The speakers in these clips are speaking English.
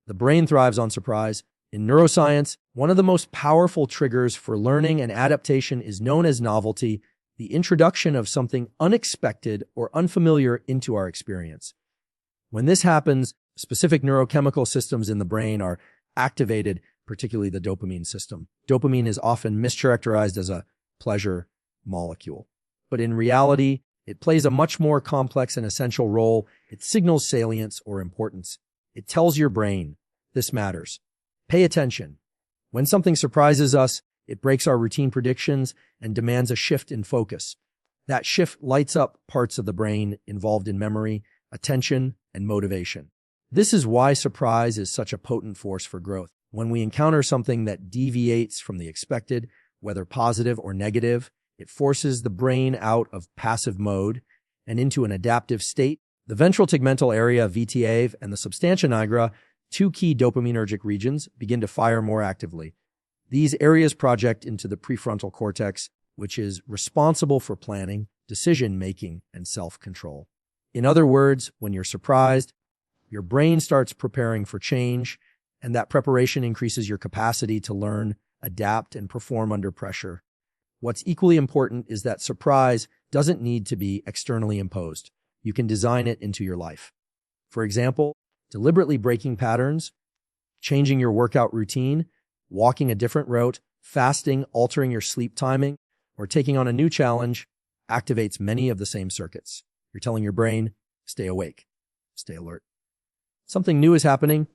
The brain thrives on surprise. In neuroscience, one of the most powerful triggers for learning and adaptation is known as novelty, the introduction of something unexpected or unfamiliar into our experience. When this happens, specific neurochemical systems in the brain are activated, particularly the dopamine system. Dopamine is often mischaracterized as a pleasure molecule, but in reality, it plays a much more complex and essential role. It signals salience or importance. It tells your brain, this matters. Pay attention. When something surprises us, it breaks our routine predictions and demands a shift in focus. That shift lights up parts of the brain involved in memory, attention, and motivation. This is why surprise is such a potent force for growth. When we encounter something that deviates from the expected, whether positive or negative, it forces the brain out of passive mode and into an adaptive state. The ventral tegmental area, VTA, and the substantia nigra, two key dopaminergic regions, begin to fire more actively. These areas project into the prefrontal cortex, which is responsible for planning, decision-making, and self-control. In other words, when you're surprised, your brain starts preparing for change, and that preparation increases your capacity to learn, adapt, and perform under pressure. What's equally important is that surprise doesn't need to be externally imposed. You can design it into your life. For example, deliberately breaking patterns, changing your workout routine, walking a different route, fasting, altering your sleep timing, or taking on a new challenge activates many of the same circuits. You're telling your brain, stay awake, stay alert. Something new is happening.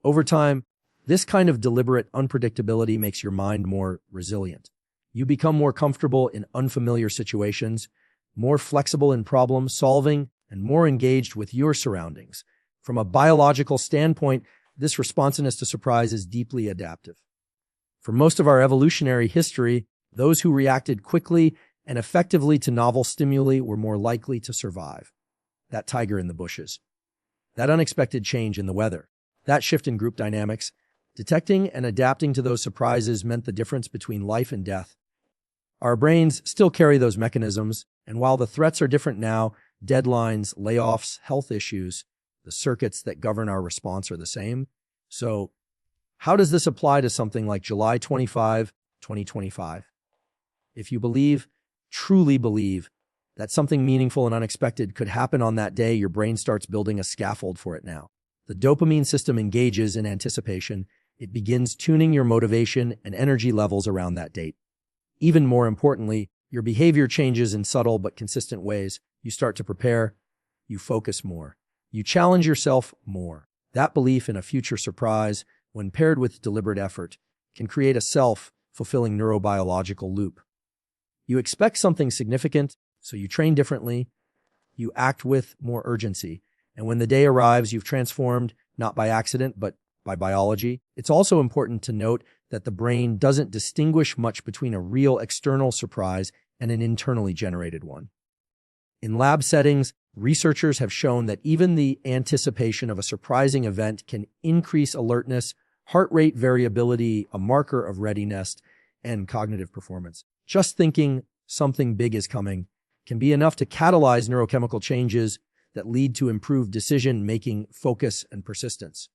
Over time, this kind of deliberate unpredictability makes your mind more resilient. You become more comfortable in unfamiliar situations, more flexible in problem solving, and more engaged with your surroundings. From a biological standpoint, this responsiveness to surprise is deeply adaptive. For most of our evolutionary history, those who reacted quickly and effectively to novel stimuli were more likely to survive. That tiger in the bushes, that unexpected change in the weather, that shift in group dynamics, detecting and adapting to those surprises meant the difference between life and death. Our brains still carry those mechanisms, and while the threats are different now, deadlines, layoffs, health issues, the circuits that govern our response are the same. So, how does this apply to something like July 25, 2025? If you truly believe, that something meaningful and unexpected could happen on that day, your brain starts building a scaffold for it now. The dopamine system engages in anticipation. It begins tuning your motivation and energy levels around that date. Even more importantly, your behavior changes in subtle but consistent ways. You start to prepare, you focus more, you challenge yourself more. That belief in a future surprise, when paired with deliberate effort, can create a self-fulfilling neurobiological loop. You expect something significant, so you train differently, you act with more urgency, and when the day arrives, you've transformed not by accident, but by biology. It's also important to note that the brain doesn't distinguish much between a real external surprise and an internally generated one. In lab settings, researchers have shown that even the anticipation of a surprising event can increase alertness, heart rate variability, a marker of readiness, and cognitive performance. Just thinking something big is coming can be enough to catalyze neurochemical changes that lead to improved decision-making, focus, and persistence.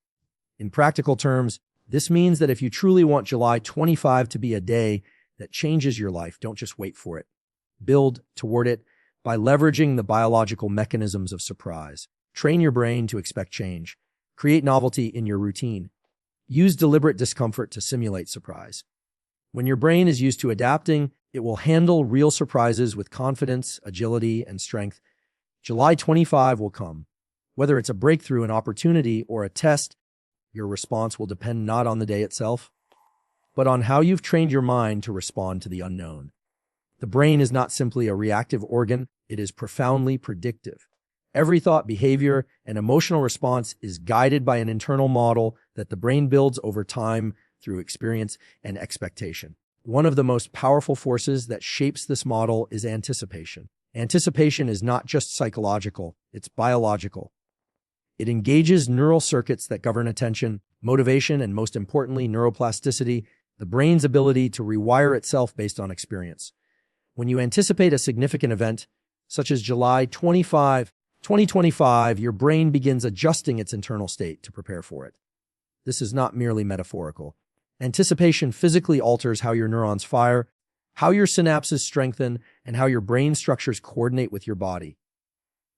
In practical terms, this means that if you truly want July 25 to be a day that changes your life, don't just wait for it. Build toward it by leveraging the biological mechanisms of surprise. Train your brain to expect change. Create novelty in your routine. Use deliberate discomfort to simulate surprise. When your brain is used to adapting, it will handle real surprises with confidence, agility, and strength. July 25 will come. Whether it's a breakthrough, an opportunity, or a test, your response will depend not on the day itself, but on how you've trained your mind to respond to the unknown. The brain is not simply a reactive organ, it is profoundly predictive. Every thought, behavior, and emotional response is guided by an internal model that the brain builds over time through experience and expectation. One of the most powerful forces that shapes this model is anticipation. Anticipation is not just psychological, it's biological. It engages neural circuits that govern attention, motivation, and most importantly, neuroplasticity, the brain's ability to rewire itself based on experience. When you anticipate a significant event, such as July 25, 2025, your brain begins adjusting its internal state to prepare for it. This is not merely metaphorical. Anticipation physically alters how your neurons fire, how your synapses strengthen, and how your brain structures coordinate with your body.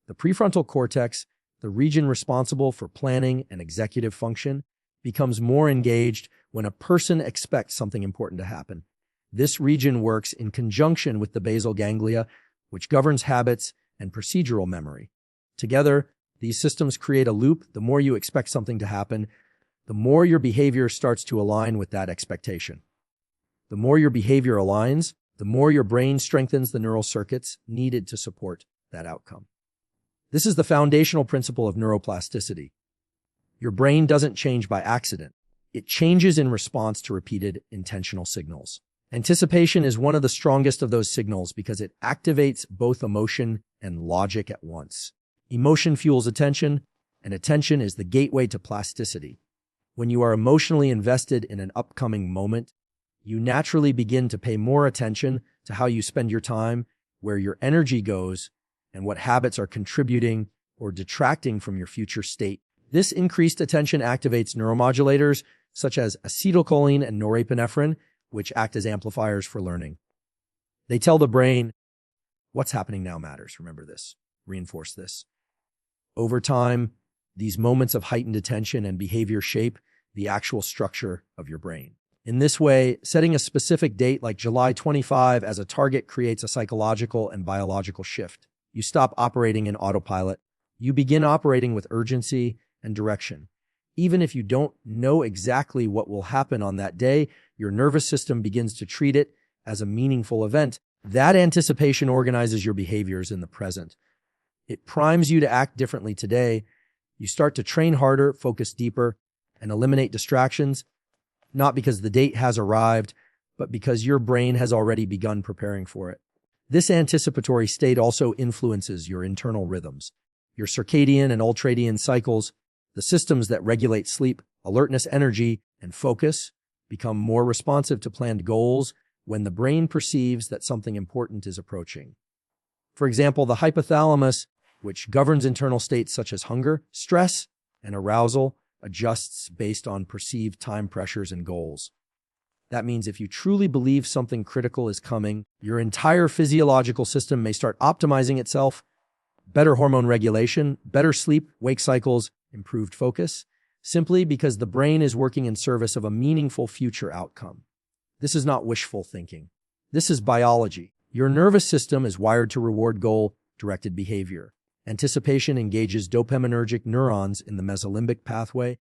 The prefrontal cortex, the region responsible for planning and executive function, becomes more engaged when a person expects something important to happen. This region works in conjunction with the basal ganglia, which governs habits and procedural memory. Together, these systems create a loop. The more you expect something to happen, the more your behavior starts to align with that expectation. The more your behavior aligns, the more your brain strengthens the neural circuits needed to support that outcome. This is the foundational principle of neuroplasticity. Your brain doesn't change by accident. It changes in response to repeated intentional signals. Anticipation is one of the strongest of those signals because it activates both emotion and logic at once. Emotion fuels attention, and attention is the gateway to plasticity. When you are emotionally invested in an upcoming moment, you naturally begin to pay more attention to how you spend your time, where your energy goes, and what habits are contributing or detracting from your future state. This increased attention activates neuromodulators such as acetylcholine and norepinephrine, which act as amplifiers for learning. They tell the brain, what's happening now matters. Remember this. Reinforce this. Over time, these moments of heightened attention and behavior shape the actual structure of your brain. In this way, setting a specific date like July 25 as a target creates a psychological and biological shift. You stop operating in autopilot. You begin operating with urgency and direction. Even if you don't know exactly what will happen on that day, your nervous system begins to treat it as a meaningful event. That anticipation organizes your behaviors in the present. It primes you to act differently today. You start to train harder, focus deeper, and eliminate distractions, not because the date has arrived, but because your brain has already begun preparing for it. This anticipatory state also influences your internal rhythms, your circadian and ultradian cycles. The systems that regulate sleep, alertness, energy, and focus become more responsive to planned goals when the brain perceives that something important is approaching. For example, the hypothalamus, which governs internal states such as hunger, stress, and arousal, adjusts based on perceived time pressures and goals. That means if you truly believe something critical is coming, your entire physiological system may start optimizing itself. Better hormone regulation, better sleep, wake cycles, improved focus, simply because the brain is working in service of a meaningful future outcome. This is not wishful thinking. This is biology. Your nervous system is wired to reward goal-directed behavior. Anticipation engages dopaminergic neurons in the mesolimbic pathway,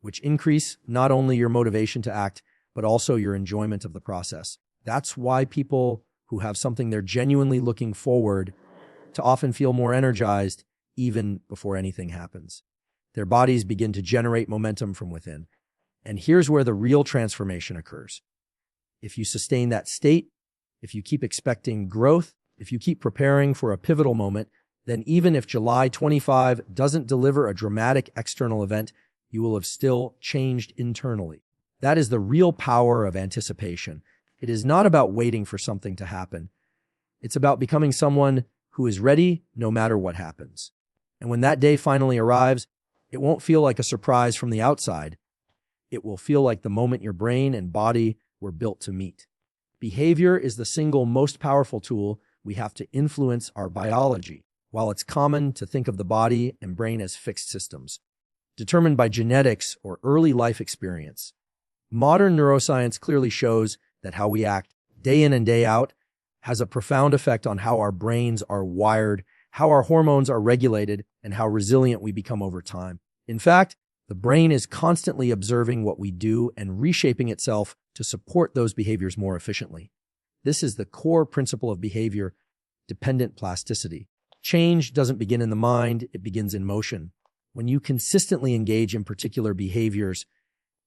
which increase not only your motivation to act, but also your enjoyment of the process. That's why people who have something they're genuinely looking forward to often feel more energized even before anything happens. Their bodies begin to generate momentum from within. And here's where the real transformation occurs. If you sustain that state, if you keep expecting growth, if you keep preparing for a pivotal moment, then even if July 25 doesn't deliver a dramatic external event, you will have still changed internally. That is the real power of anticipation. It is not about waiting for something to happen. It's about becoming someone who is ready no matter what happens. And when that day finally arrives, it won't feel like a surprise from the outside. It will feel like the moment your brain and body were built to meet. Behavior is the single most powerful tool we have to influence our biology. While it's common to think of the body and brain as fixed systems, determined by genetics or early life experience, modern neuroscience clearly shows that how we act day in and day out has a profound effect on how our brains are wired, how our hormones are regulated, and how resilient we become over time. In fact, the brain is constantly observing what we do and reshaping itself to support those behaviors more efficiently. This is the core principle of behavior-dependent plasticity. Change doesn't begin in the mind, it begins in motion. When you consistently engage in particular behaviors,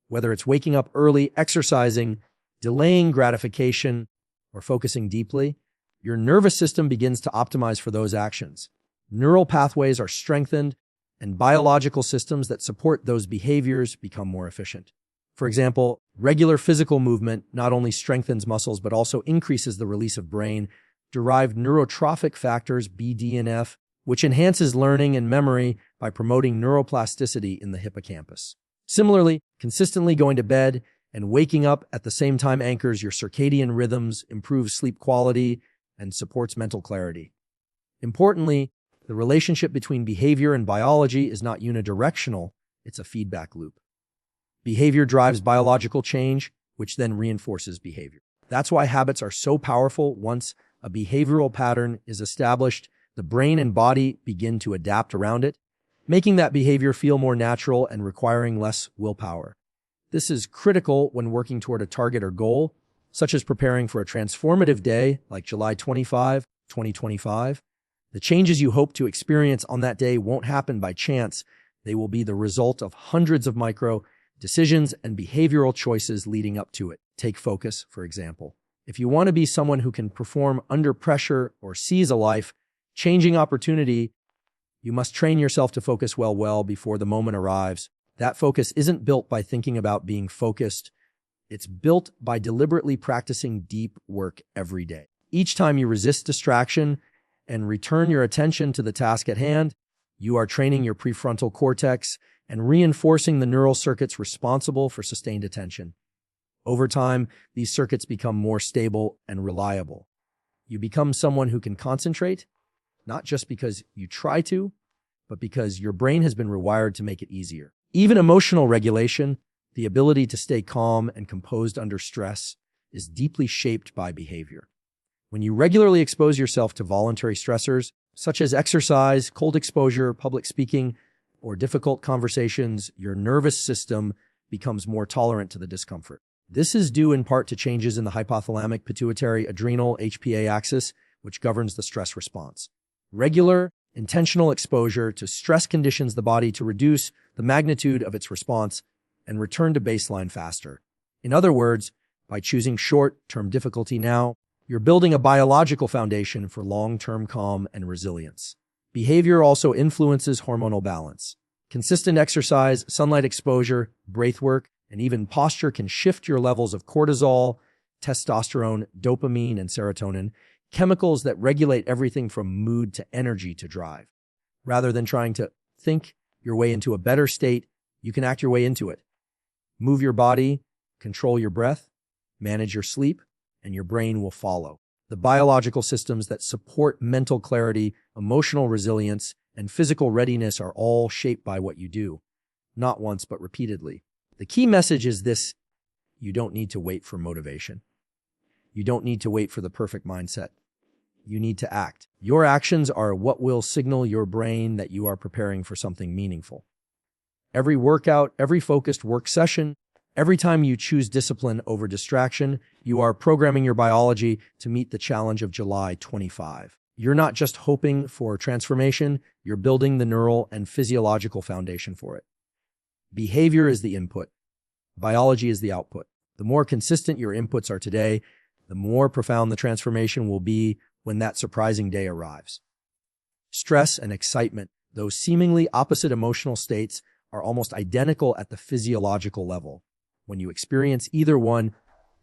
whether it's waking up early, exercising, delaying gratification, or focusing deeply, your nervous system begins to optimize for those actions. Neural pathways are strengthened, and biological systems that support those behaviors become more efficient. For example, regular physical movement not only strengthens muscles but also increases the release of brain-derived neurotrophic factors, BDNF, which enhances learning and memory by promoting neuroplasticity in the hippocampus. Similarly, consistently going to bed and waking up at the same time anchors your circadian rhythms, improves sleep quality, and supports mental clarity. Importantly, the relationship between behavior and biology is not unidirectional, it's a feedback loop. Behavior drives biological change, which then reinforces behavior. That's why habits are so powerful. Once a behavioral pattern is established, the brain and body begin to adapt around it, making that behavior feel more natural and requiring less willpower. This is critical when working toward a target or goal, such as preparing for a transformative day like July 25, 2025. The changes you hope to experience on that day won't happen by chance. They will be the result of hundreds of micro decisions and behavioral choices leading up to it. Take focus, for example. If you want to be someone who can perform under pressure or seize a life-changing opportunity, you must train yourself to focus well before the moment arrives. That focus isn't built by thinking about being focused. It's built by deliberately practicing deep work every day. Each time you resist distraction and return your attention to the task at hand, you are training your prefrontal cortex and reinforcing the neural circuits responsible for sustained attention. Over time, these circuits become more stable and reliable. You become someone who can concentrate, not just because you try to, but because your brain has been rewired to make it easier. Even emotional regulation, the ability to stay calm and composed under stress, is deeply shaped by behavior. When you regularly expose yourself to voluntary stressors, such as exercise, cold exposure, public speaking, or difficult conversations, your nervous system becomes more tolerant to the discomfort. This is due in part to changes in the hypothalamic pituitary adrenal HPA axis, which governs the stress response. Regular, intentional exposure to stress conditions the body to reduce the magnitude of its response and return to baseline faster. In other words, by choosing short-term difficulty now, you're building a biological foundation for long-term calm and resilience. Behavior also influences hormonal balance. Consistent exercise, sunlight exposure, breath work, and even posture can shift your levels of cortisol, testosterone, dopamine, and serotonin, chemicals that regulate everything from mood to energy to drive. Rather than trying to think your way into a better state, you can act your way into it. Move your body, control your breath, manage your sleep, and your brain will follow. The biological systems that support mental clarity, emotional resilience, and physical readiness are all shaped by what you do, not once but repeatedly. The key message is this: you don't need to wait for motivation. You don't need to wait for the perfect mindset. You need to act. Your actions are what will signal your brain that you are preparing for something meaningful. Every workout, every focused work session, every time you choose discipline over distraction, you are programming your biology to meet the challenge of July 25. You're not just hoping for transformation, you're building the neural and physiological foundation for it. Behavior is the input. Biology is the output. The more consistent your inputs are today, the more profound the transformation will be when that surprising day arrives. Stress and excitement, those seemingly opposite emotional states, are almost identical at the physiological level. When you experience either one,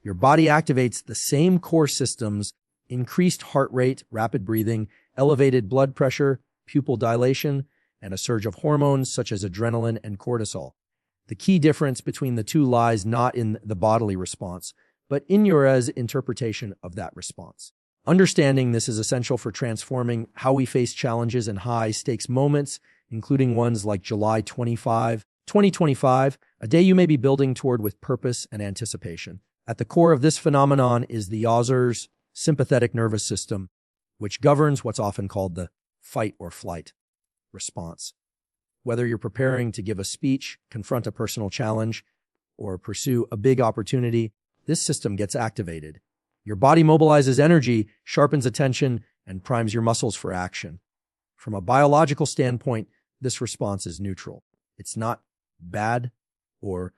your body activates the same core systems: increased heart rate, rapid breathing, elevated blood pressure, pupil dilation, and a surge of hormones such as adrenaline and cortisol. The key difference between the two lies not in the bodily response, but in your interpretation of that response. Understanding this is essential for transforming how we face challenges and high-stakes moments, including ones like July 25, 2025, a day you may be building toward with purpose and anticipation. At the core of this phenomenon is the Yawser's sympathetic nervous system, which governs what's often called the fight or flight response. Whether you're preparing to give a speech, confront a personal challenge, or pursue a big opportunity, this system gets activated. Your body mobilizes energy, sharpens attention, and primes your muscles for action. From a biological standpoint, this response is neutral. It's not bad or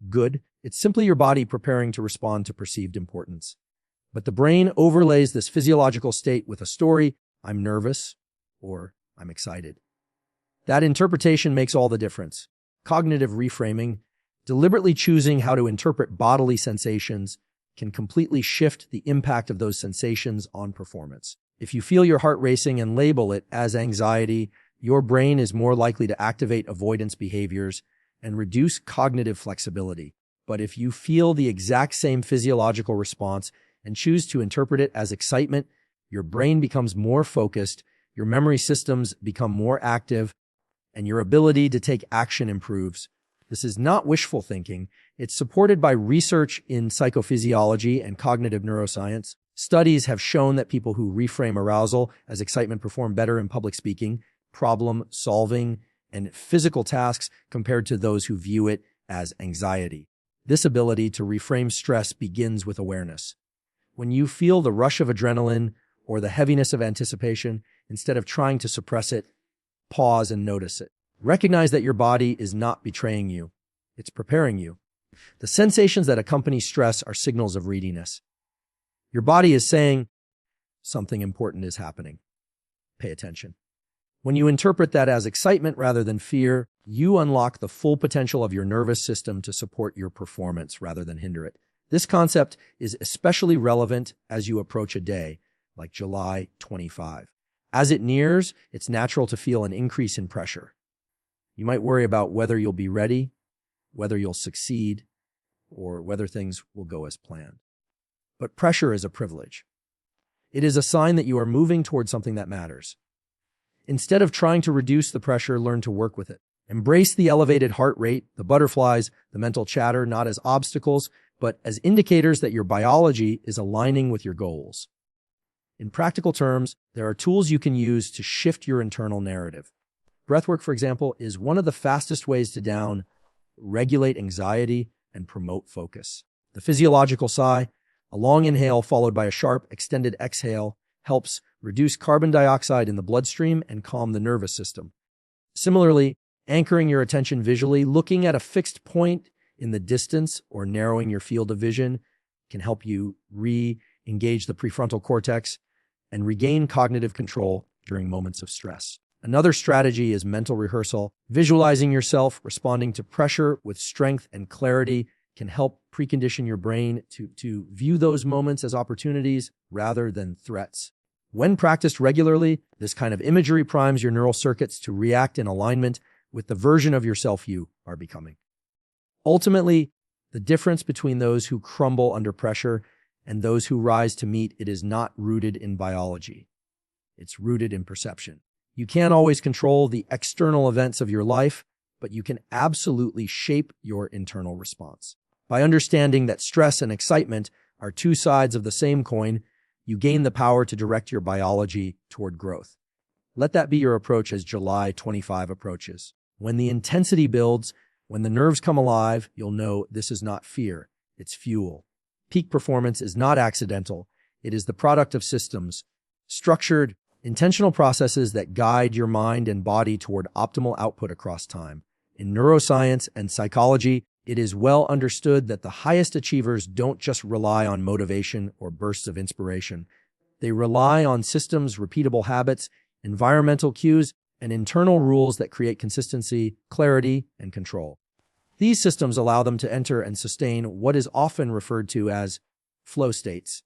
good. It's simply your body preparing to respond to perceived importance. But the brain overlays this physiological state with a story: I'm nervous, or I'm excited. That interpretation makes all the difference. Cognitive reframing, deliberately choosing how to interpret bodily sensations, can completely shift the impact of those sensations on performance. If you feel your heart racing and label it as anxiety, your brain is more likely to activate avoidance behaviors and reduce cognitive flexibility. But if you feel the exact same physiological response and choose to interpret it as excitement, your brain becomes more focused, your memory systems become more active, and your ability to take action improves. This is not wishful thinking. It's supported by research in psychophysiology and cognitive neuroscience. Studies have shown that people who reframe arousal as excitement perform better in public speaking, problem solving, and physical tasks compared to those who view it as anxiety. This ability to reframe stress begins with awareness. When you feel the rush of adrenaline or the heaviness of anticipation, instead of trying to suppress it, pause and notice it. Recognize that your body is not betraying you. It's preparing you. The sensations that accompany stress are signals of readiness. Your body is saying, something important is happening. Pay attention. When you interpret that as excitement rather than fear, you unlock the full potential of your nervous system to support your performance rather than hinder it. This concept is especially relevant as you approach a day like July 25. As it nears, it's natural to feel an increase in pressure. You might worry about whether you'll be ready, whether you'll succeed, or whether things will go as planned. But pressure is a privilege. It is a sign that you are moving toward something that matters. Instead of trying to reduce the pressure, learn to work with it. Embrace the elevated heart rate, the butterflies, the mental chatter, not as obstacles, but as indicators that your biology is aligning with your goals. In practical terms, there are tools you can use to shift your internal narrative. Breathwork, for example, is one of the fastest ways to regulate anxiety and promote focus. The physiological sigh, a long inhale followed by a sharp, extended exhale, helps reduce carbon dioxide in the bloodstream and calm the nervous system. Similarly, anchoring your attention visually, looking at a fixed point in the distance or narrowing your field of vision can help you re-engage the prefrontal cortex and regain cognitive control during moments of stress. Another strategy is mental rehearsal. Visualizing yourself responding to pressure with strength and clarity can help precondition your brain to view those moments as opportunities rather than threats. When practiced regularly, this kind of imagery primes your neural circuits to react in alignment with the version of yourself you are becoming. Ultimately, the difference between those who crumble under pressure and those who rise to meet it is not rooted in biology. It's rooted in perception. You can't always control the external events of your life, but you can absolutely shape your internal response. By understanding that stress and excitement are two sides of the same coin, you gain the power to direct your biology toward growth. Let that be your approach as July 25 approaches. When the intensity builds, when the nerves come alive, you'll know this is not fear, it's fuel. Peak performance is not accidental. It is the product of systems, structured, intentional processes that guide your mind and body toward optimal output across time. In neuroscience and psychology, it is well understood that the highest achievers don't just rely on motivation or bursts of inspiration. They rely on systems, repeatable habits, environmental cues, and internal rules that create consistency, clarity, and control. These systems allow them to enter and sustain what is often referred to as flow states,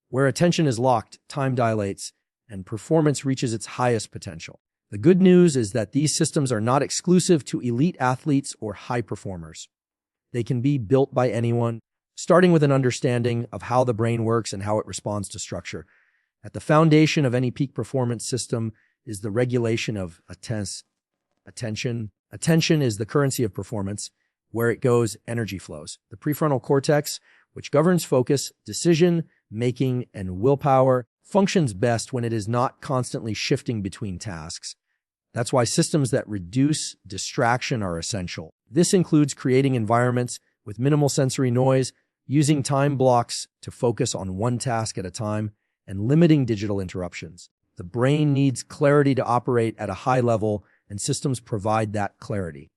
where attention is locked, time dilates, and performance reaches its highest potential. The good news is that these systems are not exclusive to elite athletes or high performers. They can be built by anyone, starting with an understanding of how the brain works and how it responds to structure. At the foundation of any peak performance system is the regulation of attention. Attention is the currency of performance. Where it goes, energy flows. The prefrontal cortex, which governs focus, decision making, and willpower, functions best when it is not constantly shifting between tasks. That's why systems that reduce distraction are essential. This includes creating environments with minimal sensory noise, using time blocks to focus on one task at a time, and limiting digital interruptions. The brain needs clarity to operate at a high level, and systems provide that clarity.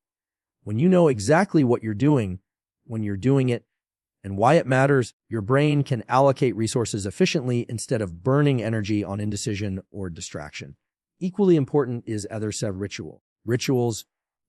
When you know exactly what you're doing, when you're doing it, and why it matters, your brain can allocate resources efficiently instead of burning energy on indecision or distraction. Equally important is ritual. Rituals,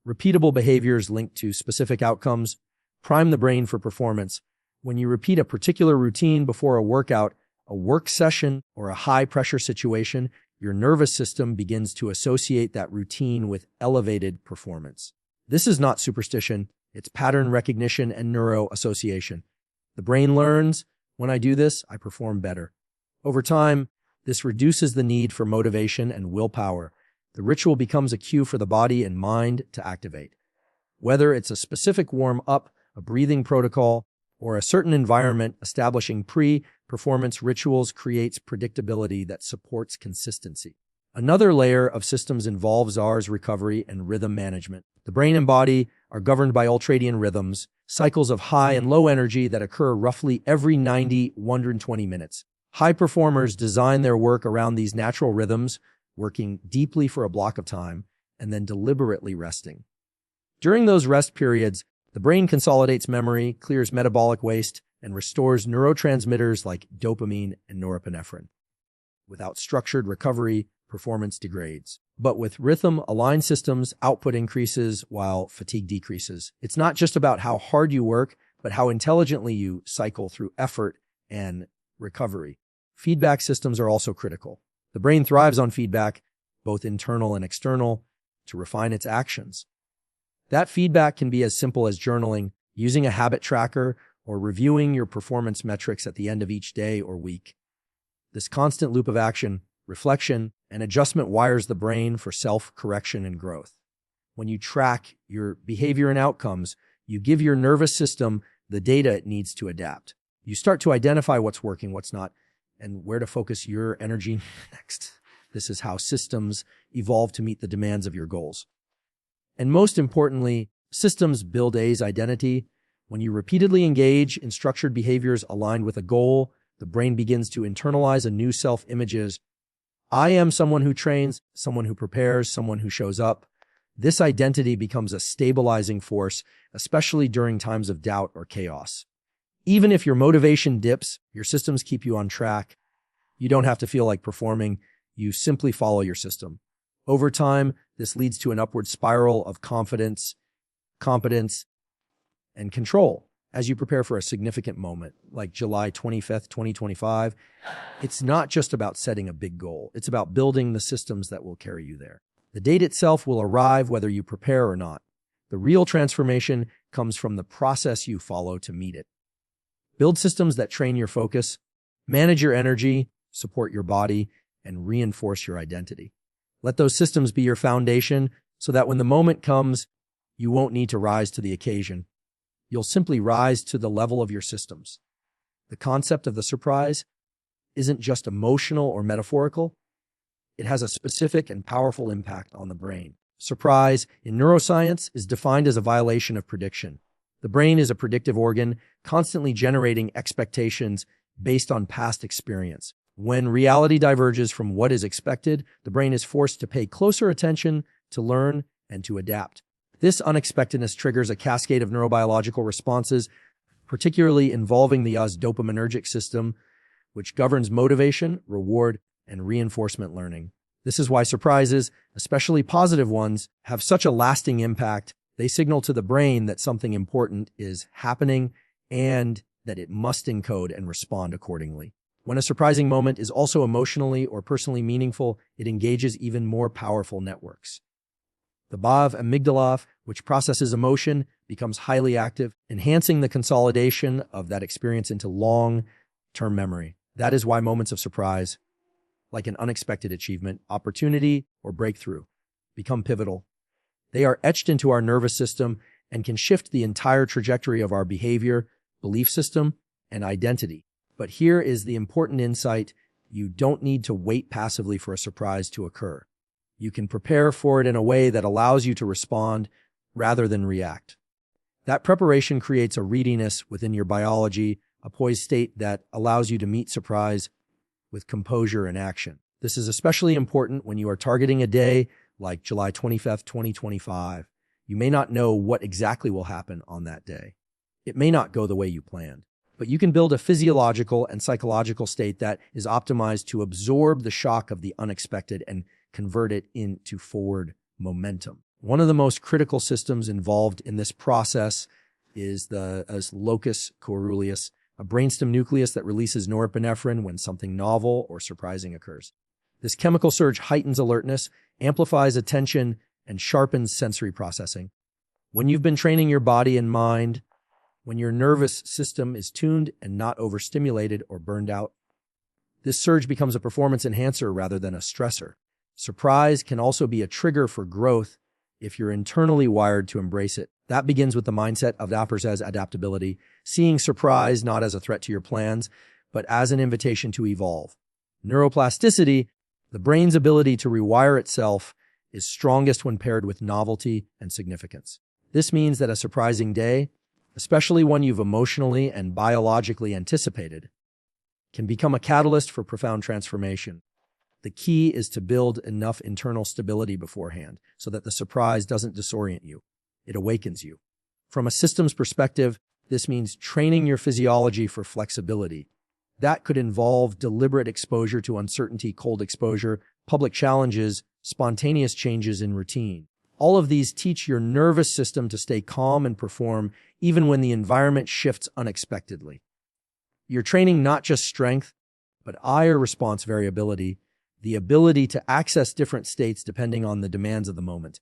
repeatable behaviors linked to specific outcomes, prime the brain for performance. When you repeat a particular routine before a workout, a work session, or a high-pressure situation, your nervous system begins to associate that routine with elevated performance. This is not superstition, it's pattern recognition and neuro association. The brain learns, when I do this, I perform better. Over time, this reduces the need for motivation and willpower. The ritual becomes a cue for the body and mind to activate. Whether it's a specific warm-up, a breathing protocol, or a certain environment, establishing pre-performance rituals creates predictability that supports consistency. Another layer of systems involves ours recovery and rhythm management. The brain and body are governed by ultradian rhythms, cycles of high and low energy that occur roughly every 90-120 minutes. High performers design their work around these natural rhythms, working deeply for a block of time and then deliberately resting. During those rest periods, the brain consolidates memory, clears metabolic waste, and restores neurotransmitters like dopamine and norepinephrine. Without structured recovery, performance degrades. But with rhythm-aligned systems, output increases while fatigue decreases. It's not just about how hard you work, but how intelligently you cycle through effort and recovery. Feedback systems are also critical. The brain thrives on feedback, both internal and external, to refine its actions. That feedback can be as simple as journaling, using a habit tracker, or reviewing your performance metrics at the end of each day or week. This constant loop of action, reflection, and adjustment wires the brain for self-correction and growth. When you track your behavior and outcomes, you give your nervous system the data it needs to adapt. You start to identify what's working, what's not, and where to focus your energy next. This is how systems evolve to meet the demands of your goals. And most importantly, systems build A's identity. When you repeatedly engage in structured behaviors aligned with a goal, the brain begins to internalize a new self-images. I am someone who trains, someone who prepares, someone who shows up. This identity becomes a stabilizing force, especially during times of doubt or chaos. Even if your motivation dips, your systems keep you on track. You don't have to feel like performing. You simply follow your system. Over time, this leads to an upward spiral of confidence, competence, and control. As you prepare for a significant moment, like July 25th, 2025, it's not just about setting a big goal. It's about building the systems that will carry you there. The date itself will arrive whether you prepare or not. The real transformation comes from the process you follow to meet it. Build systems that train your focus, manage your energy, support your body, and reinforce your identity. Let those systems be your foundation so that when the moment comes, you won't need to rise to the occasion. You'll simply rise to the level of your systems. The concept of the surprise isn't just emotional or metaphorical. It has a specific and powerful impact on the brain. Surprise, in neuroscience, is defined as a violation of prediction. The brain is a predictive organ, constantly generating expectations based on past experience. When reality diverges from what is expected, the brain is forced to pay closer attention, to learn, and to adapt. This unexpectedness triggers a cascade of neurobiological responses, particularly involving the dopaminergic system, which governs motivation, reward, and reinforcement learning. This is why surprises, especially positive ones, have such a lasting impact. They signal to the brain that something important is happening and that it must encode and respond accordingly. When a surprising moment is also emotionally or personally meaningful, it engages even more powerful networks. The amygdala, which processes emotion, becomes highly active, enhancing the consolidation of that experience into long-term memory. That is why moments of surprise, like an unexpected achievement, opportunity, or breakthrough, become pivotal. They are etched into our nervous system and can shift the entire trajectory of our behavior, belief system, and identity. But here is the important insight: you don't need to wait passively for a surprise to occur. You can prepare for it in a way that allows you to respond rather than react. That preparation creates a readiness within your biology, a poised state that allows you to meet surprise with composure and action. This is especially important when you are targeting a day like July 25th, 2025. You may not know what exactly will happen on that day. It may not go the way you planned, but you can build a physiological and psychological state that is optimized to absorb the shock of the unexpected and convert it into forward momentum. One of the most critical systems involved in this process is the locus coeruleus, a brainstem nucleus that releases norepinephrine when something novel or surprising occurs. This chemical surge heightens alertness, amplifies attention, and sharpens sensory processing. When you've been training your body and mind, when your nervous system is tuned and not overstimulated or burned out, this surge becomes a performance enhancer rather than a stressor. Surprise can also be a trigger for growth if you're internally wired to embrace it. That begins with the mindset of as adaptability, seeing surprise not as a threat to your plans, but as an invitation to evolve. Neuroplasticity, the brain's ability to rewire itself, is strongest when paired with novelty and significance. This means that a surprising day, especially one you've emotionally and biologically anticipated, can become a catalyst for profound transformation. The key is to build enough internal stability beforehand so that the surprise doesn't disorient you. It awakens you. From a systems perspective, this means training your physiology for flexibility. That could involve deliberate exposure to uncertainty, cold exposure, public challenges, spontaneous changes in routine. All of these teach your nervous system to stay calm and perform even when the environment shifts unexpectedly. You're training not just strength, but eye response variability, the ability to access different states depending on the demands of the moment.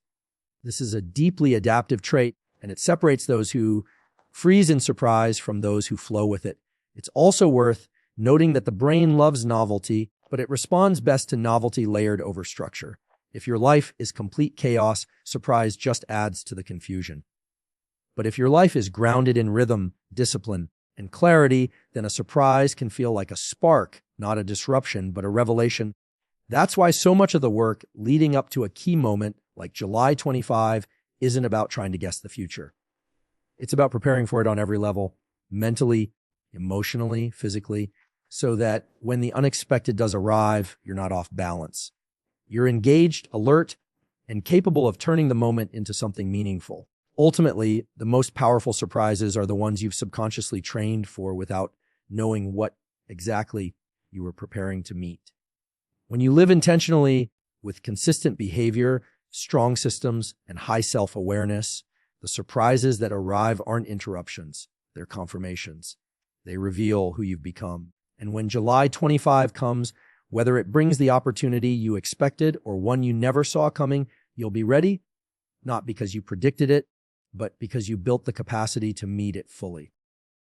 This is a deeply adaptive trait, and it separates those who freeze in surprise from those who flow with it. It's also worth noting that the brain loves novelty, but it responds best to novelty layered over structure. If your life is complete chaos, surprise just adds to the confusion. But if your life is grounded in rhythm, discipline, and clarity, then a surprise can feel like a spark, not a disruption, but a revelation. That's why so much of the work leading up to a key moment like July 25 isn't about trying to guess the future. It's about preparing for it on every level, mentally, emotionally, physically, so that when the unexpected does arrive, you're not off balance. You're engaged, alert, and capable of turning the moment into something meaningful. Ultimately, the most powerful surprises are the ones you've subconsciously trained for without knowing what exactly you were preparing to meet. When you live intentionally with consistent behavior, strong systems, and high self-awareness, the surprises that arrive aren't interruptions, they're confirmations. They reveal who you've become. And when July 25 comes, whether it brings the opportunity you expected or one you never saw coming, you'll be ready, not because you predicted it, but because you built the capacity to meet it fully.